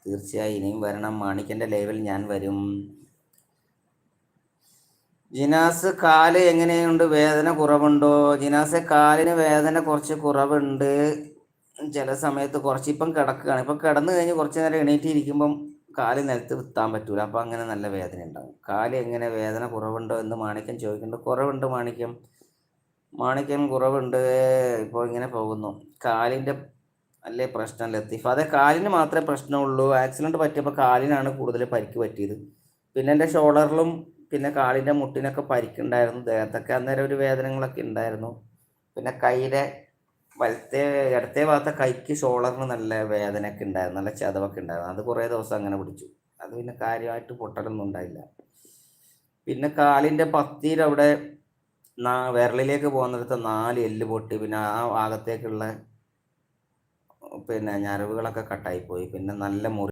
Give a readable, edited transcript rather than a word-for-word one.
തീർച്ചയായും ഇനിയും വരണം. മാണിക്കൻ്റെ ലൈവിൽ ഞാൻ വരും. ജിനാസ്, കാല് എങ്ങനെയുണ്ട്? വേദന കുറവുണ്ടോ? ജിനാസ്, കാലിന് വേദന കുറച്ച് കുറവുണ്ട്. ചില സമയത്ത് കുറച്ച് ഇപ്പം കിടക്കുകയാണ്. ഇപ്പം കിടന്നു കഴിഞ്ഞ് കുറച്ച് നേരം എണീറ്റിരിക്കുമ്പം കാല് നിലത്ത് കുത്താൻ പറ്റൂല. അപ്പം അങ്ങനെ നല്ല വേദന ഉണ്ടാകും. കാല് എങ്ങനെ വേദന കുറവുണ്ടോ എന്ന് മാണിക്യം ചോദിക്കുന്നുണ്ട്. കുറവുണ്ട് മാണിക്യം, മാണിക്യം കുറവുണ്ട്. ഇപ്പോൾ ഇങ്ങനെ പോകുന്നു. കാലിൻ്റെ അല്ലേ പ്രശ്നം ലത്തീഫ്? അതെ, കാലിന് മാത്രമേ പ്രശ്നമുള്ളൂ. ആക്സിഡൻറ്റ് പറ്റിയപ്പോൾ കാലിനാണ് കൂടുതൽ പരിക്ക് പറ്റിയത്. പിന്നെ എൻ്റെ ഷോൾഡറിലും പിന്നെ കാലിൻ്റെ മുട്ടിനൊക്കെ പരിക്കുണ്ടായിരുന്നു. ദേഹത്തൊക്കെ അന്നേരം ഒരു വേദനകളൊക്കെ ഉണ്ടായിരുന്നു. പിന്നെ കൈയുടെ ഇടത്തെ ഭാഗത്തെ കൈക്ക് ഷോൾഡറിന് നല്ല വേദനയൊക്കെ ഉണ്ടായിരുന്നു, നല്ല ചതവൊക്കെ ഉണ്ടായിരുന്നു. അത് കുറേ ദിവസം അങ്ങനെ പിടിച്ചു. അത് പിന്നെ കാര്യമായിട്ട് പൊട്ടലൊന്നും ഉണ്ടായില്ല. പിന്നെ കാലിൻ്റെ പത്തിയുടെ അവിടെ വിരലിലേക്ക് പോകുന്നിടത്ത് 4 എല്ല് പൊട്ടി. പിന്നെ ആ ഭാഗത്തേക്കുള്ള പിന്നെ ഞരമ്പുകളൊക്കെ കട്ടായിപ്പോയി. പിന്നെ നല്ല മുറി